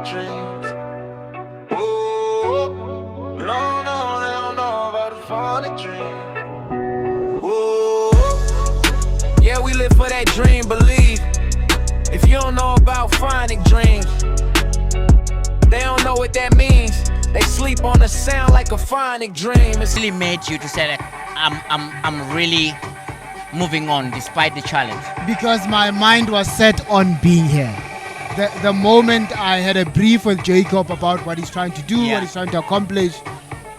dreams. Ooh, no, no, they don't know about a funny dream. Ooh, yeah, we live for that dream, believe. If you don't know about phonic dreams, they don't know what that means. They sleep on the sound like a phonic dream. It's Really made you to say that I'm really moving on despite the challenge? Because my mind was set on being here. The moment I had a brief with Jacob about what he's trying to do, what he's trying to accomplish,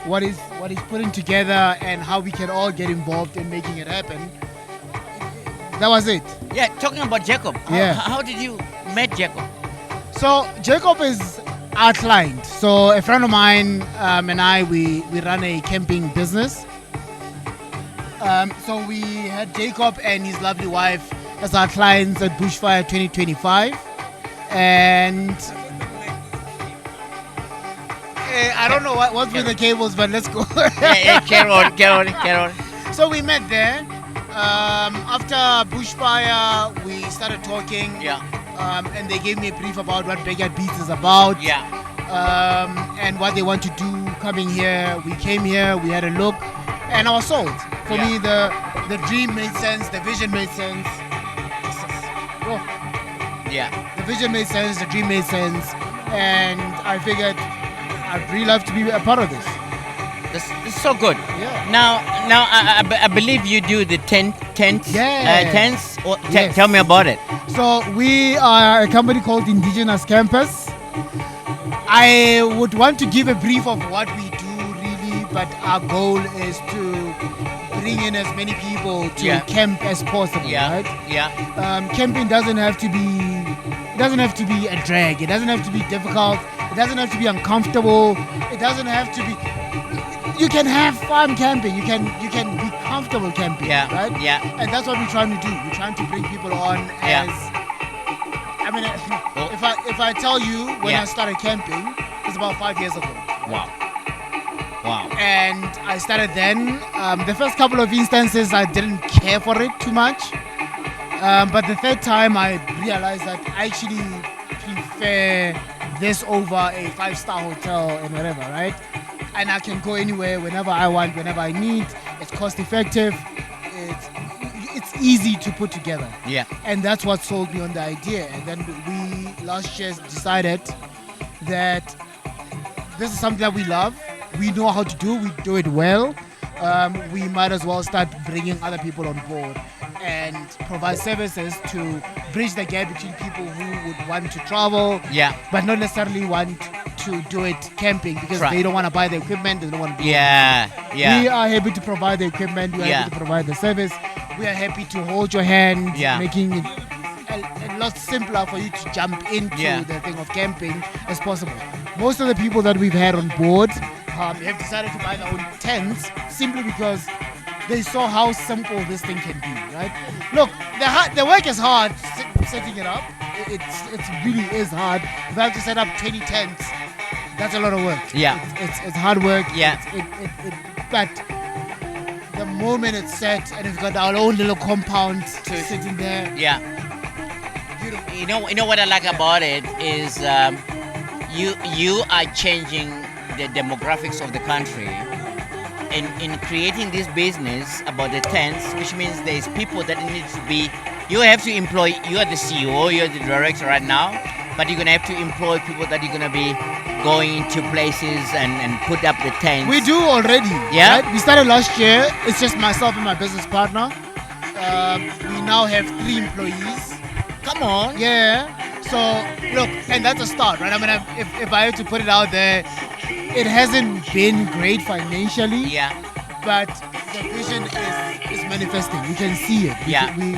what he's putting together, and how we can all get involved in making it happen, that was it. Yeah, talking about Jacob. How did you meet Jacob? So Jacob is our client. So a friend of mine and I, we run a camping business. So we had Jacob and his lovely wife as our clients at Bushfire 2025. And I don't know what's with the cables, but let's go. Carry on. So we met there. After Bushfire, we started talking. And they gave me a brief about what Backyard Beats is about. And what they want to do coming here. We came here, we had a look, and I was sold. For me, the dream made sense, the vision made sense. The vision made sense, the dream made sense, and I figured I'd really love to be a part of this. This is so good. Yeah. Now I believe you do the tents. Tents. Yes. Tell me about it. So we are a company called Indigenous Campus. I would want to give a brief of what we do really, but our goal is to bring in as many people to camp as possible, right? Camping doesn't have to be a drag. It doesn't have to be difficult. It doesn't have to be uncomfortable. It doesn't have to be. You can have fun camping. You can be comfortable camping, right? And that's what we're trying to do. We're trying to bring people on as. I mean, if I tell you when I started camping, it's about 5 years ago. Wow. And I started then. The first couple of instances, I didn't care for it too much. But the third time, I realized that I actually prefer this over a 5-star hotel and whatever, right? And I can go anywhere, whenever I want, whenever I need. It's cost effective. It's easy to put together. And that's what sold me on the idea. And then we last year decided that this is something that we love. We know how to do. We do it well. We might as well start bringing other people on board and provide services to bridge the gap between people who would want to travel, but not necessarily want to do it camping because they don't want to buy the equipment. They don't want to do it. We are happy to provide the equipment. We are happy to provide the service. We are happy to hold your hand, making it a lot simpler for you to jump into the thing of camping as possible. Most of the people that we've had on board have decided to buy their own tents simply because they saw how simple this thing can be, right? Look, the work is hard setting it up. It really is hard. If I have to set up 20 tents, that's a lot of work. It's hard work. But the moment it's set and we've got our own little compound sitting there. Beautiful. You know what I like about it is you are changing the demographics of the country in creating this business about the tents, which means there's people that need to be. You have to employ. You are the CEO. You're the director right now, but you're gonna have to employ people that you're gonna be going into places and put up the tents. We do already. Right? We started last year. It's just myself and my business partner. We now have 3 employees. Come on. So look, and that's a start, right? I mean, if I have to put it out there, it hasn't been great financially. But the vision is manifesting. We can see it.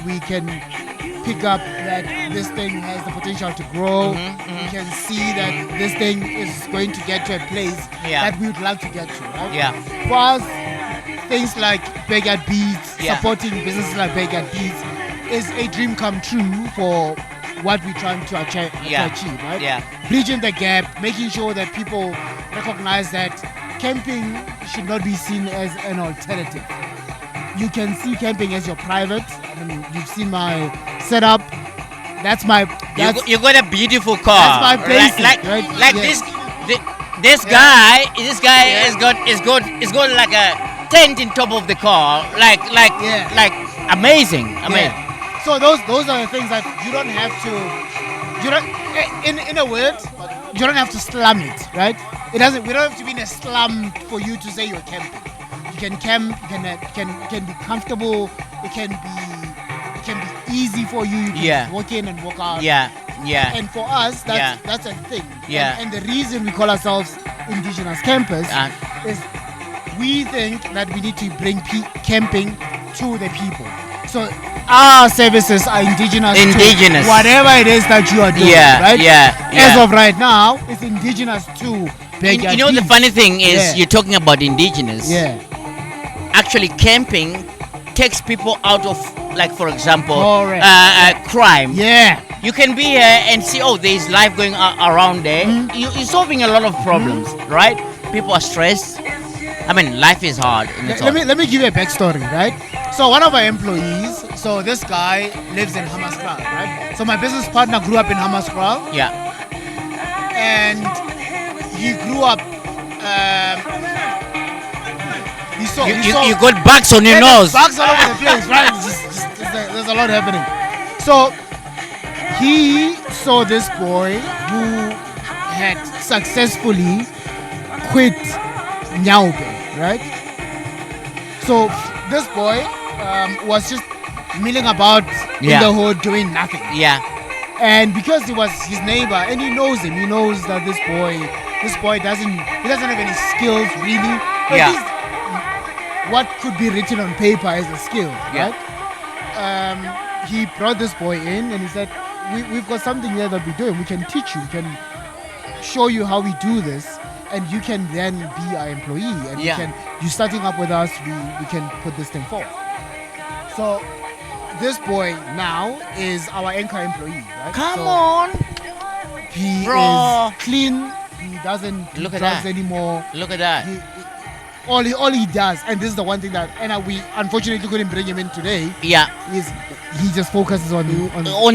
We can pick up that this thing has the potential to grow. We can see that this thing is going to get to a place that we would love to get to. Right? For us, things like Backyard Beats, supporting businesses like Backyard Beats is a dream come true for what we're trying to achieve, right? Bridging the gap, making sure that people recognize that camping should not be seen as an alternative. You can see camping as your private. I mean, you've seen my setup. That's my. You got a beautiful car. That's my basic, like right? like Yeah. this guy is got like a tent in top of the car. Like amazing. Yeah. So those are the things that you don't have to. You don't in a word. You don't have to slum it, right? It doesn't. We don't have to be in a slum for you to say you're camping. You can camp. You can be comfortable. It can be easy for you. You can walk in and walk out. Yeah. And for us, that's a thing. Yeah. And the reason we call ourselves indigenous campers is we think that we need to bring camping to the people. So our services are indigenous. To whatever it is that you are doing. Right? As of right now, it's indigenous to. You know the funny thing is you're talking about indigenous. Yeah. Actually, camping takes people out of, like, for example, crime. Yeah. You can be here and see, there's life going around there. You're solving a lot of problems, right? People are stressed. I mean, life is hard. Let me give you a backstory, right? So one of our employees, so this guy lives in Hammanskraal, right? So my business partner grew up in Hammanskraal. Yeah. And he grew up. You got bugs on your nose. Bugs all over the place, right? There's a lot happening. So he saw this boy who had successfully quit Nyaobe, right? So this boy was just milling about in the hood doing nothing. Yeah. And because he was his neighbor and he knows him, he knows that this boy doesn't have any skills really. But what could be written on paper is a skill, right? He brought this boy in and he said, we've got something here that we're doing. We can teach you. We can show you how we do this, and you can then be our employee. And you starting up with us, we can put this thing forward. So this boy now is our anchor employee, right? Come on. He Bro. is clean. He doesn't do drugs anymore. Look at that. All he does, and this is the one thing that, and we unfortunately couldn't bring him in today. Yeah. Is he just focuses on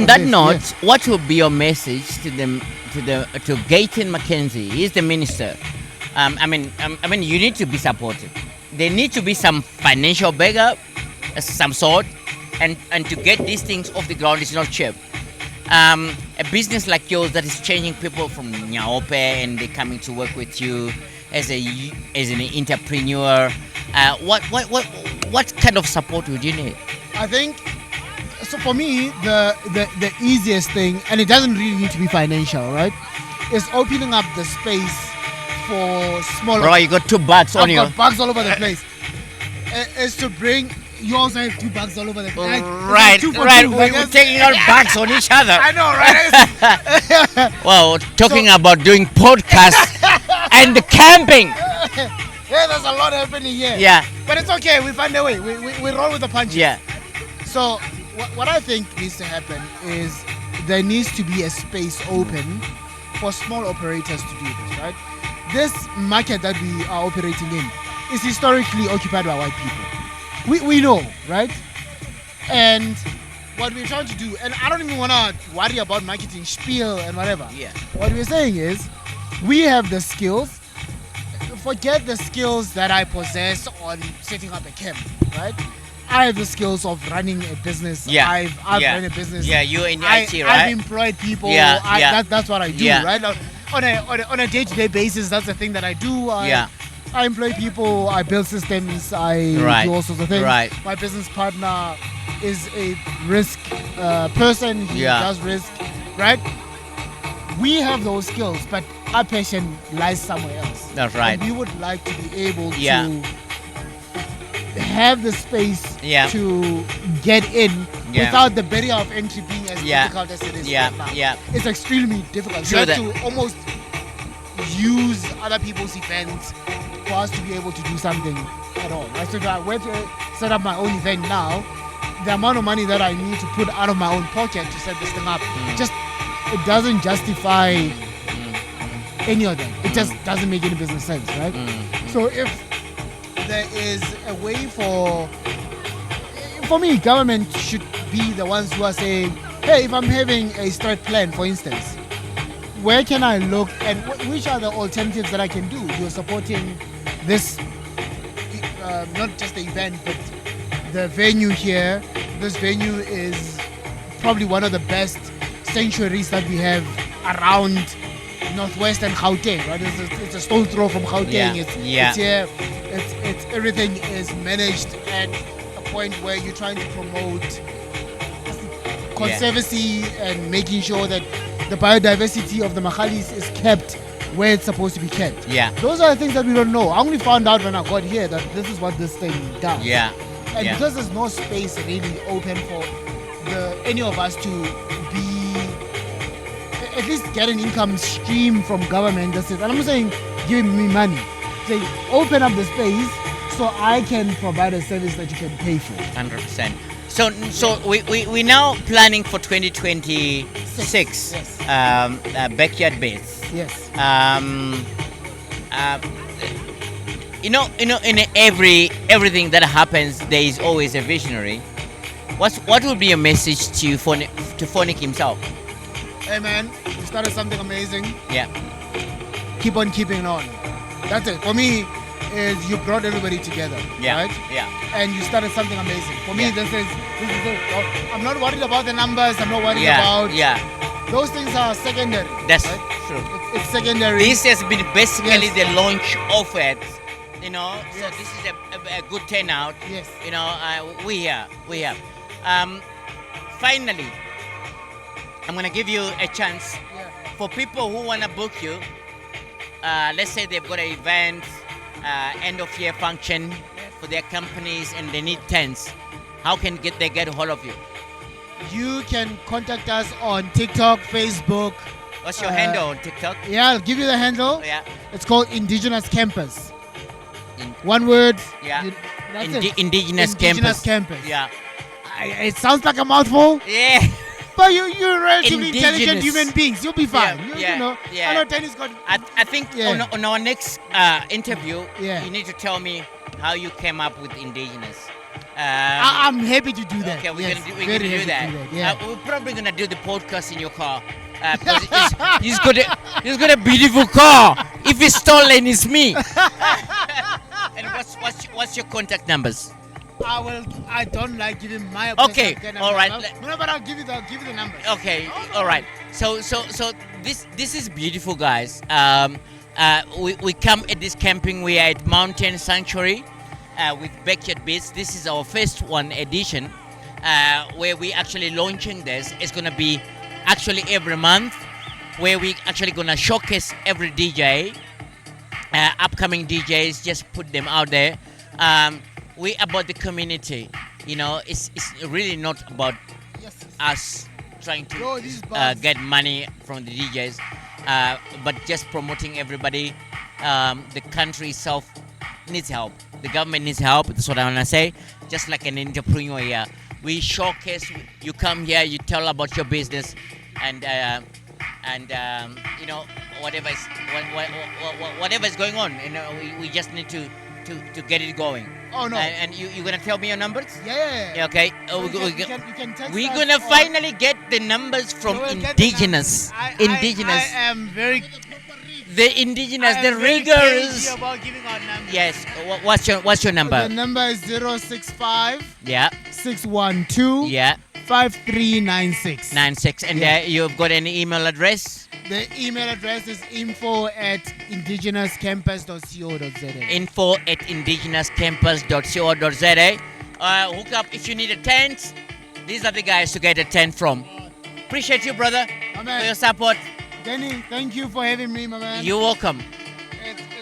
that this, note, what would be your message to Gayton McKenzie? He's the minister. I mean, you need to be supported. There needs to be some financial backup, some sort, and to get these things off the ground is not cheap. A business like yours that is changing people from Nyaope and they're coming to work with you as an entrepreneur. What kind of support would you need? I think so. For me, the easiest thing, and it doesn't really need to be financial, right? Is opening up the space for smaller. Bro, you got 2 bugs on you. I've got bugs all over the place. Is to bring. You also have 2 bugs all over the place. Right. We're taking out bugs on each other. I know, right? Well, talking about doing podcasts and the camping. Yeah, there's a lot happening here. Yeah. But it's okay. We find a way. We roll with the punches. Yeah. So what I think needs to happen is there needs to be a space open for small operators to do this, right? This market that we are operating in is historically occupied by white people. We know, right? And what we're trying to do, and I don't even want to worry about marketing spiel and whatever. Yeah. What we're saying is we have the skills. Forget the skills that I possess on setting up a camp, right? I have the skills of running a business. Yeah. I've run a business. Yeah, you're in IT, right? I've employed people. Yeah. That's what I do, right? On a day-to-day basis, that's the thing that I do. I employ people, I build systems, I do all sorts of things. Right. My business partner is a risk person, he does risk, right? We have those skills, but our passion lies somewhere else. That's right. And we would like to be able to have the space to get in without the barrier of entry being as difficult as it is right now. Yeah. It's extremely difficult. You have to almost use other people's events for us to be able to do something at all. Right? So if I were to set up my own event now, the amount of money that I need to put out of my own pocket to set this thing up, it doesn't justify any of them. It just doesn't make any business sense, right? So if there is a way for me, government should be the ones who are saying, hey, if I'm having a start plan, for instance, where can I look and which are the alternatives that I can do? You're supporting this, not just the event, but the venue here. This venue is probably one of the best sanctuaries that we have around Northwest and Gauteng, right? It's a stone throw from Gauteng. It's here. It's everything is managed at a point where you're trying to promote conservancy and making sure that the biodiversity of the Makhalis is kept where it's supposed to be kept. Yeah. Those are the things that we don't know. I only found out when I got here that this is what this thing does. Yeah. And because there's no space really open for any of us to be, at least get an income stream from government. That's it. And I'm not saying giving me money. Say open up the space so I can provide a service that you can pay for. 100%. So we now planning for 2026. Yes. Backyard base. Yes. In everything that happens, there is always a visionary. What would be a message to Phonic himself? Hey man, you started something amazing. Yeah. Keep on keeping on. That's it. For me, is you brought everybody together. Yeah. Right? Yeah. And you started something amazing. For me, this is I'm not worried about the numbers. I'm not worried about. Yeah. Those things are secondary. That's right? true. It's secondary. This has been basically the launch of it. So this is a good turnout. Yes. We here. Finally, I'm gonna give you a chance for people who wanna book you. Let's say they've got an event, end of year function for their companies, and they need tents. How can they get a hold of you? You can contact us on TikTok, Facebook. What's your handle on TikTok? Yeah, I'll give you the handle. Yeah. It's called Indigenous Campus. One word. Yeah. That's it. Indigenous Campus. Yeah. It sounds like a mouthful. Yeah. But you're relatively intelligent Indigenous. human beings. You'll be fine. Yeah, You know. yeah. I know tennis got. I think on our next interview, you need to tell me how you came up with indigenous. I'm happy to do that. Okay, we're Yes, gonna very do happy that. to do that, We're probably gonna do the podcast in your car. Because he's got a beautiful car. If it's stolen, it's me. And what's your contact numbers? I don't like giving my. Okay, all right. No, but I'll give you the numbers. Okay, all right. So this is beautiful, guys. We come at this camping. We are at Mountain Sanctuary with Backyard Beats. This is our first one edition where we actually launching this. It's gonna be actually every month, where we actually gonna showcase every DJ, upcoming DJs. Just put them out there. We about the community. It's really not about us trying to get money from the DJs, but just promoting everybody. The country itself needs help. The government needs help. That's what I want to say. Just like an entrepreneur here, we showcase. You come here, you tell about your business, and whatever is going on. We just need to get it going. Oh no! And you're gonna tell me your numbers? Yeah. Okay. You can text We're us gonna or- finally get the numbers from You will get the indigenous. numbers. Indigenous. I am very. The indigenous. I The am very riggers. crazy about giving out numbers. Yes. What's your number? The number is 065 Yeah. 612 Yeah. 5396. 96. And you've got an email address? The email address is info@indigenouscampus.co.za. info@indigenouscampus.co.za. Hook up if you need a tent. These are the guys to get a tent from. Appreciate you, brother, Amen. for your support. Danny, thank you for having me, my man. You're welcome.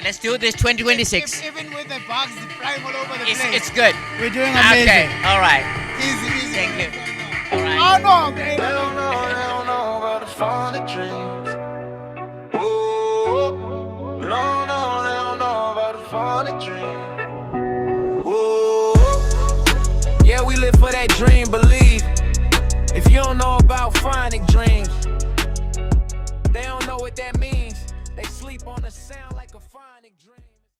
Let's do this 2026. Even with the bugs flying all over the place. It's good. We're doing amazing. Okay, all right. Easy. Thank you. All right. Oh no, They don't know about the fun dreams. Ooh, no, they don't know about the fun dreams. Ooh, yeah, we live for that dream, believe. If you don't know about finding dreams, they don't know what that means. They sleep on the sound.